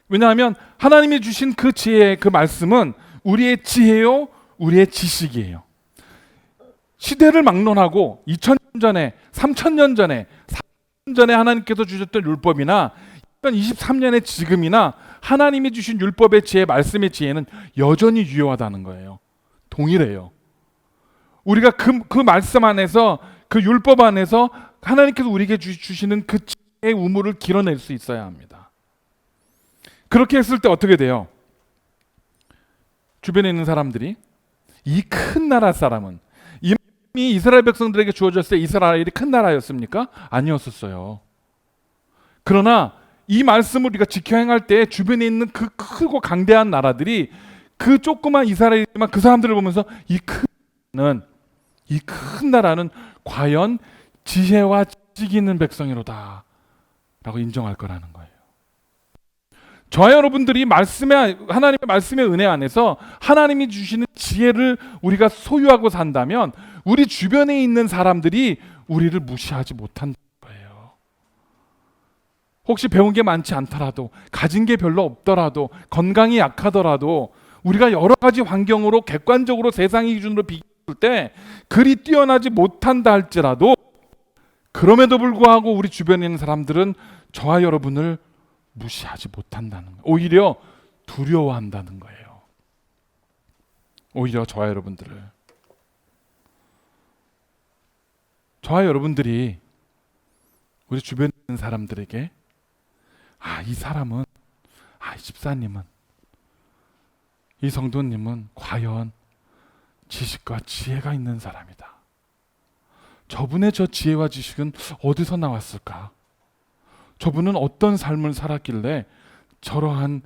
왜냐하면 하나님이 주신 그 지혜, 그 말씀은 우리의 지혜요, 우리의 지식이에요. 시대를 막론하고 2000년 전에, 3000년 전에, 4000년 전에 하나님께서 주셨던 율법이나 2023년의 지금이나 하나님이 주신 율법의 지혜, 말씀의 지혜는 여전히 유효하다는 거예요. 동일해요. 우리가 그 말씀 안에서, 그 율법 안에서 하나님께서 우리에게 주시는 그 지혜의 우물을 길어낼 수 있어야 합니다. 그렇게 했을 때 어떻게 돼요? 주변에 있는 사람들이 이 큰 나라 사람은, 이미 이스라엘 백성들에게 주어졌을 때 이스라엘이 큰 나라였습니까? 아니었었어요. 그러나 이 말씀을 우리가 지켜 행할 때 주변에 있는 그 크고 강대한 나라들이 그 조그만 이스라엘이지만 그 사람들을 보면서 이 큰 나라는 과연 지혜와 지식이 있는 백성이로다 라고 인정할 거라는 거예요. 저와 여러분들이 하나님의 말씀의 은혜 안에서 하나님이 주시는 지혜를 우리가 소유하고 산다면 우리 주변에 있는 사람들이 우리를 무시하지 못한다는 거예요. 혹시 배운 게 많지 않더라도, 가진 게 별로 없더라도, 건강이 약하더라도 우리가 여러 가지 환경으로 객관적으로 세상의 기준으로 비교할 때 그리 뛰어나지 못한다 할지라도 그럼에도 불구하고 우리 주변에 있는 사람들은 저와 여러분을 무시하지 못한다는 거예요. 오히려 두려워한다는 거예요. 오히려 저와 여러분들이 우리 주변에 있는 사람들에게 이 사람은, 이 집사님은, 이 성도님은 과연 지식과 지혜가 있는 사람이다. 저분의 저 지혜와 지식은 어디서 나왔을까? 저분은 어떤 삶을 살았길래 저러한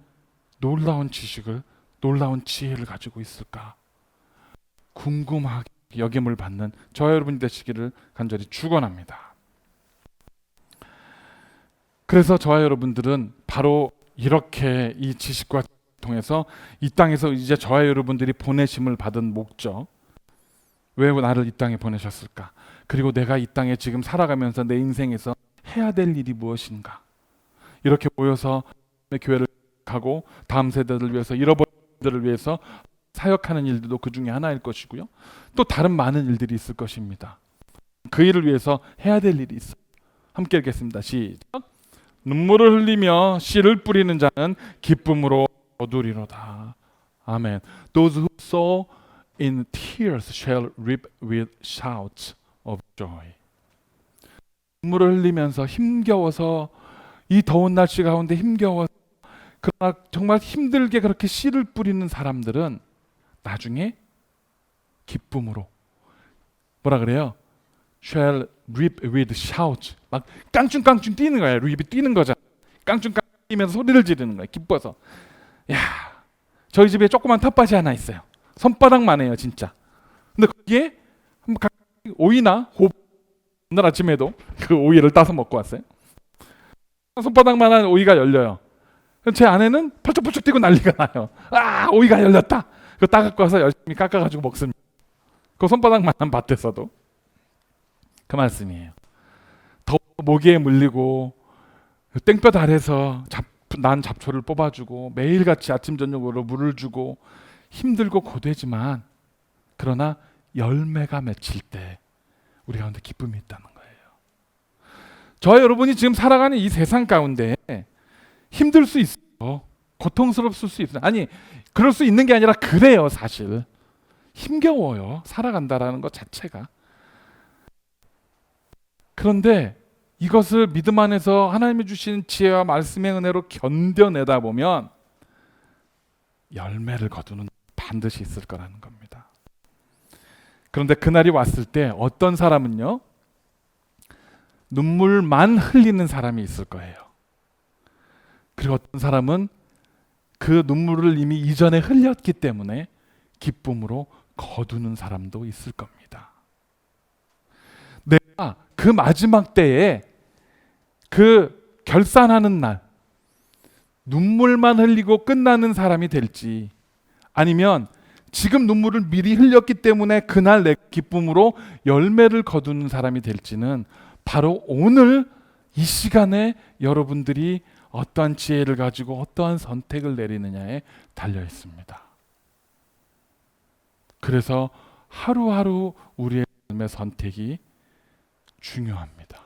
놀라운 지식을, 놀라운 지혜를 가지고 있을까? 궁금하게 여김을 받는 저와 여러분이 되시기를 간절히 축원합니다. 그래서 저와 여러분들은 바로 이렇게 이 지식과 통해서 이 땅에서 이제 저와 여러분들이 보내심을 받은 목적, 왜 나를 이 땅에 보내셨을까? 그리고 내가 이 땅에 지금 살아가면서 내 인생에서 해야 될 일이 무엇인가? 이렇게 모여서 교회를 가고 다음 세대들을 위해서, 잃어버린 들을 위해서 사역하는 일들도 그 중에 하나일 것이고요. 또 다른 많은 일들이 있을 것입니다. 그 일을 위해서 해야 될 일이 있어요. 함께 읽겠습니다. 시작. 눈물을 흘리며 씨를 뿌리는 자는 기쁨으로 거두리로다. 아멘. Those who sow in tears shall reap with shouts of joy. 눈물을 흘리면서 힘겨워서, 이 더운 날씨 가운데 힘겨워서, 그러나 정말 힘들게 그렇게 씨를 뿌리는 사람들은 나중에 기쁨으로, 뭐라 그래요? shall reap with shouts. 막 깡충깡충 뛰는 거예요. reap이 뛰는 거잖아. 깡충깡충 뛰면서 소리를 지르는 거예요. 기뻐서. 야, 저희 집에 조그만 텃밭이 하나 있어요. 손바닥만 해요, 진짜. 근데 거기에 오이나 호박, 오늘 아침에도 그 오이를 따서 먹고 왔어요. 손바닥만한 오이가 열려요. 제 아내는 펄쩍펄쩍 뛰고 난리가 나요. 아, 오이가 열렸다. 그거 따갖고 와서 열심히 깎아가지고 먹습니다. 그 손바닥만한 밭에서도. 그 말씀이에요. 더 모기에 물리고 땡볕 아래서 난 잡초를 뽑아주고 매일같이 아침 저녁으로 물을 주고 힘들고 고되지만 그러나 열매가 맺힐 때 우리 가운데 기쁨이 있다는 거예요. 저와 여러분이 지금 살아가는 이 세상 가운데 힘들 수 있어요. 고통스럽을 수 있어요. 아니, 그럴 수 있는 게 아니라 그래요. 사실 힘겨워요. 살아간다라는 것 자체가. 그런데 이것을 믿음 안에서 하나님이 주신 지혜와 말씀의 은혜로 견뎌내다 보면 열매를 거두는 반드시 있을 거라는 겁니다. 그런데 그날이 왔을 때 어떤 사람은요, 눈물만 흘리는 사람이 있을 거예요. 그리고 어떤 사람은 그 눈물을 이미 이전에 흘렸기 때문에 기쁨으로 거두는 사람도 있을 겁니다. 내가 그 마지막 때에 그 결산하는 날 눈물만 흘리고 끝나는 사람이 될지, 아니면 지금 눈물을 미리 흘렸기 때문에 그날 내 기쁨으로 열매를 거두는 사람이 될지는 바로 오늘 이 시간에 여러분들이 어떠한 지혜를 가지고 어떠한 선택을 내리느냐에 달려 있습니다. 그래서 하루하루 우리의 삶의 선택이 중요합니다.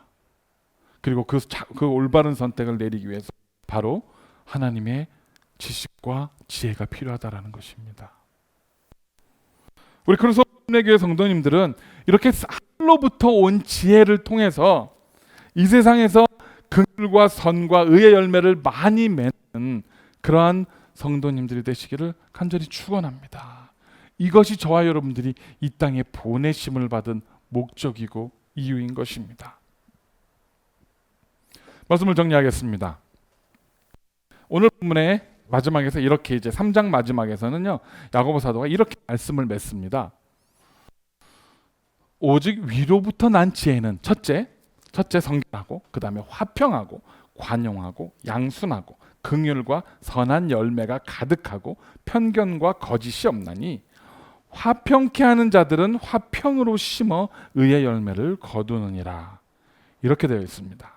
그리고 그 올바른 선택을 내리기 위해서 바로 하나님의 지식과 지혜가 필요하다라는 것입니다. 우리 그래서 교회 성도님들은 이렇게 하늘로부터 온 지혜를 통해서 이 세상에서 긍휼과 선과 의의 열매를 많이 맺는 그러한 성도님들이 되시기를 간절히 축원합니다. 이것이 저와 여러분들이 이 땅에 보내심을 받은 목적이고 이유인 것입니다. 말씀을 정리하겠습니다. 오늘 본문의 마지막에서 이렇게 이제 3장 마지막에서는요, 야고보 사도가 이렇게 말씀을 맺습니다. 오직 위로부터 난 지혜는 첫째 성결하고, 그 다음에 화평하고 관용하고 양순하고 긍휼과 선한 열매가 가득하고 편견과 거짓이 없나니 화평케 하는 자들은 화평으로 심어 의의 열매를 거두느니라. 이렇게 되어 있습니다.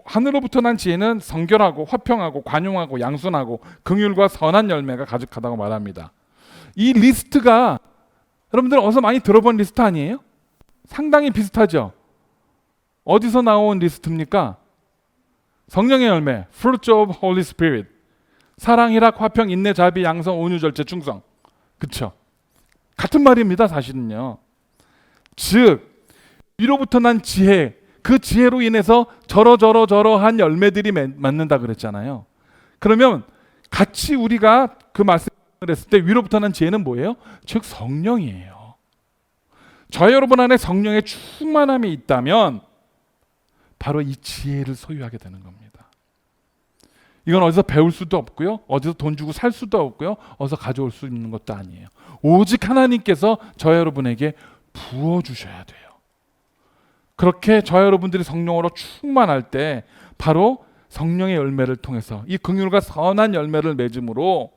하늘로부터 난 지혜는 성결하고 화평하고 관용하고 양순하고 긍휼과 선한 열매가 가득하다고 말합니다. 이 리스트가 여러분들 어디서 많이 들어본 리스트 아니에요? 상당히 비슷하죠? 어디서 나온 리스트입니까? 성령의 열매, Fruits of Holy Spirit. 사랑, 희락, 화평, 인내, 자비, 양성, 온유, 절제, 충성. 그렇죠? 같은 말입니다, 사실은요. 즉 위로부터 난 지혜, 그 지혜로 인해서 저러한 열매들이 맺는다 그랬잖아요. 그러면 같이 우리가 그 말씀을 했을 때 위로부터 난 지혜는 뭐예요? 즉 성령이에요. 저 여러분 안에 성령의 충만함이 있다면 바로 이 지혜를 소유하게 되는 겁니다. 이건 어디서 배울 수도 없고요, 어디서 돈 주고 살 수도 없고요, 어디서 가져올 수 있는 것도 아니에요. 오직 하나님께서 저 여러분에게 부어주셔야 돼요. 그렇게 저 여러분들이 성령으로 충만할 때 바로 성령의 열매를 통해서 이 긍휼과 선한 열매를 맺음으로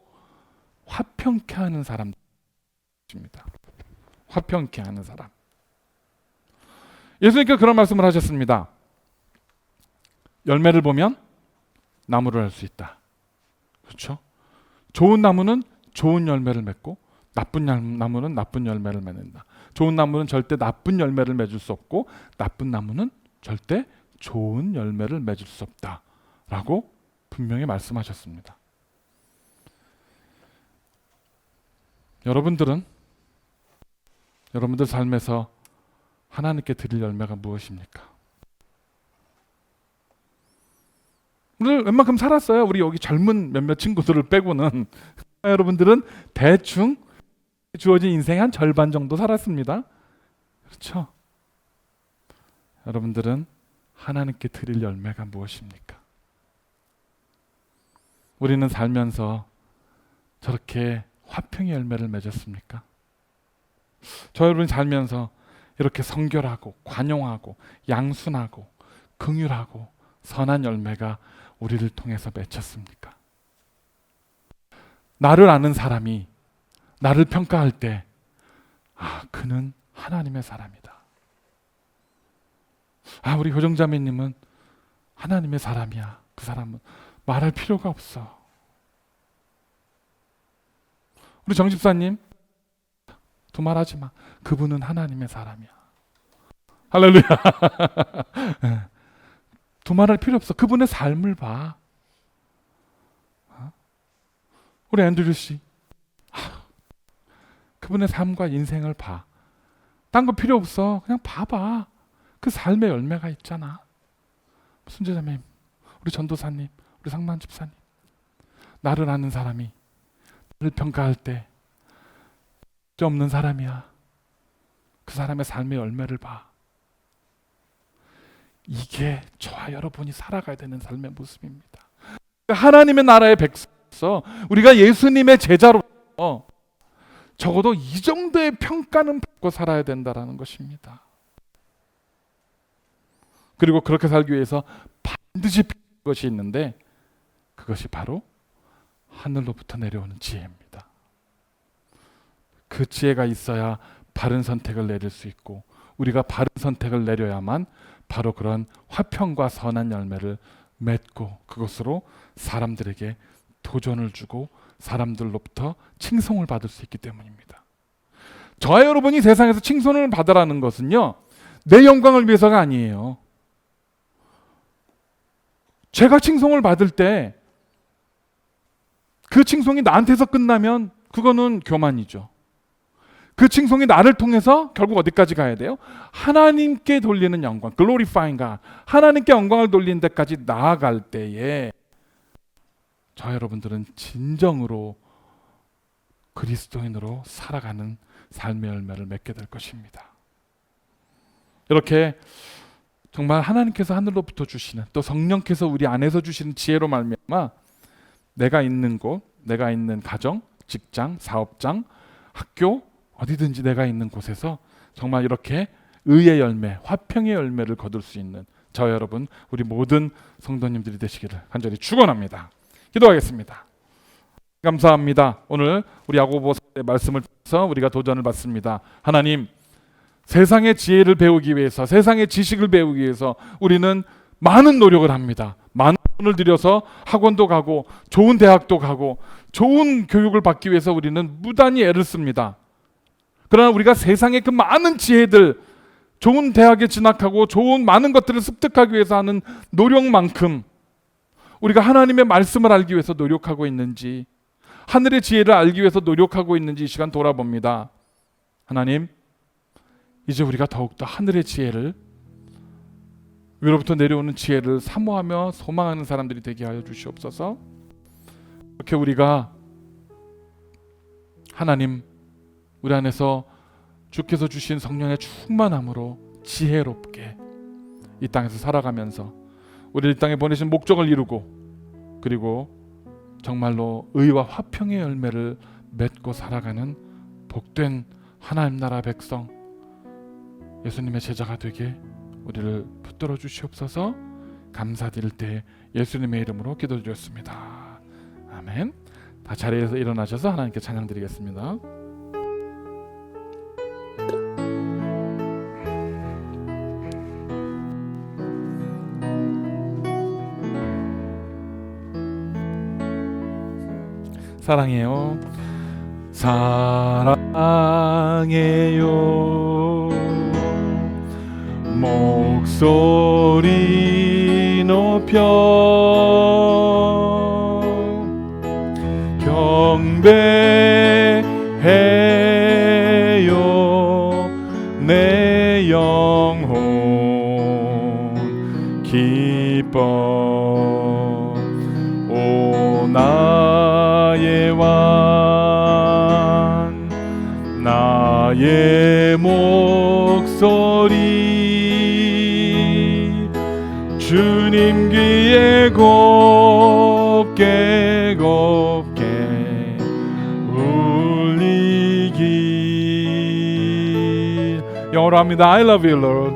화평케 하는 사람입니다. 화평케 하는 사람. 예수님께서 그런 말씀을 하셨습니다. 열매를 보면 나무를 알 수 있다. 그렇죠? 좋은 나무는 좋은 열매를 맺고 나쁜 나무는 나쁜 열매를 맺는다. 좋은 나무는 절대 나쁜 열매를 맺을 수 없고 나쁜 나무는 절대 좋은 열매를 맺을 수 없다 라고 분명히 말씀하셨습니다. 여러분들 삶에서 하나님께 드릴 열매가 무엇입니까? 오늘 웬만큼 살았어요. 우리 여기 젊은 몇몇 친구들을 빼고는 여러분들은 대충 주어진 인생의 한 절반 정도 살았습니다. 그렇죠? 여러분들은 하나님께 드릴 열매가 무엇입니까? 우리는 살면서 저렇게 화평의 열매를 맺었습니까? 저 여러분이 살면서 이렇게 성결하고 관용하고 양순하고 긍휼하고 선한 열매가 우리를 통해서 맺혔습니까? 나를 아는 사람이 나를 평가할 때 그는 하나님의 사람이다. 우리 효정자매님은 하나님의 사람이야. 그 사람은 말할 필요가 없어. 우리 정집사님 두말하지 마. 그분은 하나님의 사람이야. 할렐루야. 두말할 필요 없어. 그분의 삶을 봐. 우리 앤드류 씨 그분의 삶과 인생을 봐. 딴 거 필요 없어. 그냥 봐봐. 그 삶의 열매가 있잖아. 순재자매님, 우리 전도사님, 우리 상만 집사님, 나를 아는 사람이 나를 평가할 때 없는 사람이야. 그 사람의 삶의 열매를 봐. 이게 저와 여러분이 살아가야 되는 삶의 모습입니다. 하나님의 나라의 백성으로서 우리가 예수님의 제자로서 적어도 이 정도의 평가는 받고 살아야 된다는 것입니다. 그리고 그렇게 살기 위해서 반드시 필요한 것이 있는데 그것이 바로 하늘로부터 내려오는 지혜입니다. 그 지혜가 있어야 바른 선택을 내릴 수 있고 우리가 바른 선택을 내려야만 바로 그런 화평과 선한 열매를 맺고 그것으로 사람들에게 도전을 주고 사람들로부터 칭송을 받을 수 있기 때문입니다. 저와 여러분이 세상에서 칭송을 받으라는 것은요, 내 영광을 위해서가 아니에요. 제가 칭송을 받을 때 그 칭송이 나한테서 끝나면 그거는 교만이죠. 그 칭송이 나를 통해서 결국 어디까지 가야 돼요? 하나님께 돌리는 영광, glorifying God, 하나님께 영광을 돌리는 데까지 나아갈 때에 저 여러분들은 진정으로 그리스도인으로 살아가는 삶의 열매를 맺게 될 것입니다. 이렇게 정말 하나님께서 하늘로부터 주시는 또 성령께서 우리 안에서 주시는 지혜로 말미암아 내가 있는 곳, 내가 있는 가정, 직장, 사업장, 학교 어디든지 내가 있는 곳에서 정말 이렇게 의의 열매, 화평의 열매를 거둘 수 있는 저 여러분, 우리 모든 성도님들이 되시기를 간절히 축원합니다. 기도하겠습니다. 감사합니다. 오늘 우리 야고보서의 말씀을 통해서 우리가 도전을 받습니다. 하나님, 세상의 지혜를 배우기 위해서, 세상의 지식을 배우기 위해서 우리는 많은 노력을 합니다. 많은 돈을 들여서 학원도 가고 좋은 대학도 가고 좋은 교육을 받기 위해서 우리는 무단히 애를 씁니다. 그러나 우리가 세상의 그 많은 지혜들, 좋은 대학에 진학하고 좋은 많은 것들을 습득하기 위해서 하는 노력만큼 우리가 하나님의 말씀을 알기 위해서 노력하고 있는지, 하늘의 지혜를 알기 위해서 노력하고 있는지 이 시간 돌아봅니다. 하나님, 이제 우리가 더욱더 하늘의 지혜를, 위로부터 내려오는 지혜를 사모하며 소망하는 사람들이 되게 하여 주시옵소서. 이렇게 우리가 하나님, 우리 안에서 주께서 주신 성령의 충만함으로 지혜롭게 이 땅에서 살아가면서 우리 이 땅에 보내신 목적을 이루고 그리고 정말로 의와 화평의 열매를 맺고 살아가는 복된 하나님 나라 백성, 예수님의 제자가 되게 우리를 붙들어 주시옵소서. 감사드릴 때 예수님의 이름으로 기도드렸습니다. 아멘. 다 자리에서 일어나셔서 하나님께 찬양 드리겠습니다. 사랑해요. 사랑해요. 목소리 높여 경배해요. 내 영혼 기뻐. 오 나의 왕 나의 목소리 주님 귀에 곱게 곱게 울리기. 영어로 합니다. I love you, Lord.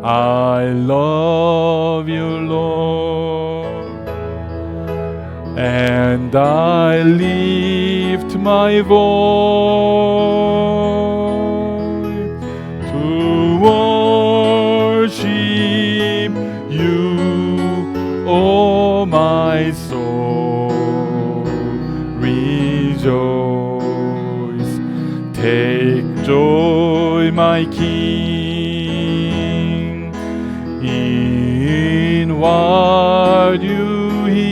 I love you, Lord. And I lift my voice to worship you, oh my soul, rejoice. Take joy, my King, in what you hear.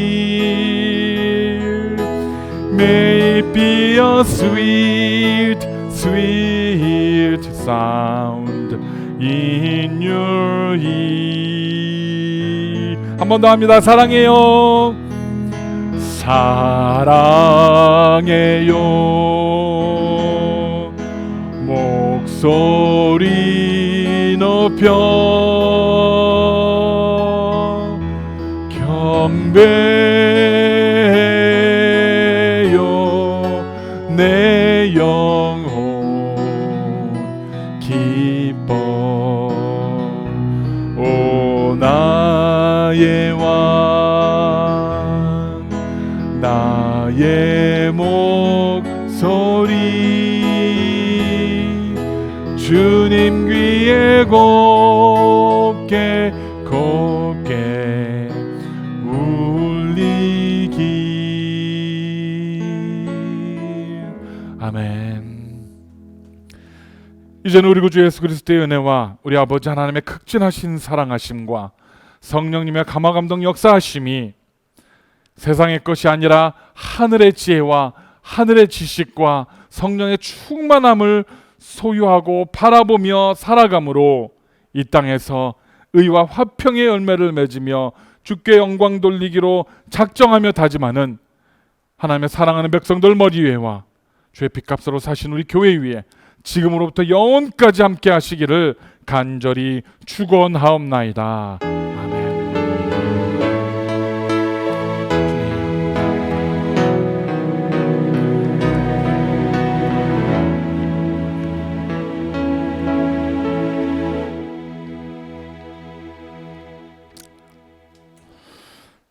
May it be a sweet, sweet sound in your ear. 한 번 더 합니다. 사랑해요. 사랑해요. 목소리 높여 경배해요. 내 영혼 기뻐. 오 나의 왕 나의 목소리 주님 귀에 곱게 곱게 울리기. 아멘. 이제는 우리 구주 예수 그리스도의 은혜와 우리 아버지 하나님의 극진하신 사랑하심과 성령님의 감화감동 역사하심이 세상의 것이 아니라 하늘의 지혜와 하늘의 지식과 성령의 충만함을 소유하고 바라보며 살아감으로 이 땅에서 의와 화평의 열매를 맺으며 주께 영광 돌리기로 작정하며 다짐하는 하나님의 사랑하는 백성들 머리 위에와 주의 핏값으로 사신 우리 교회 위에 지금으로부터 영원까지 함께 하시기를 간절히 축원하옵나이다.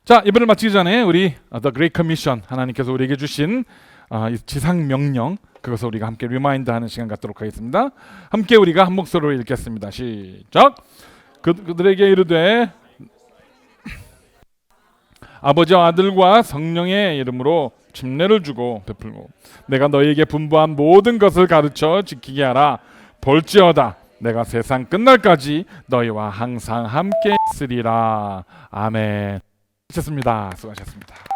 자, 예배를 마치기 전에 우리 The Great Commission, 하나님께서 우리에게 주신 지상 명령, 그것을 우리가 함께 리마인드하는 시간 갖도록 하겠습니다. 함께 우리가 한 목소리로 읽겠습니다. 시작. 그들에게 이르되 아버지와 아들과 성령의 이름으로 침례를 주고 베풀고 내가 너희에게 분부한 모든 것을 가르쳐 지키게 하라. 볼지어다 내가 세상 끝날까지 너희와 항상 함께 있으리라. 아멘. 수고하셨습니다.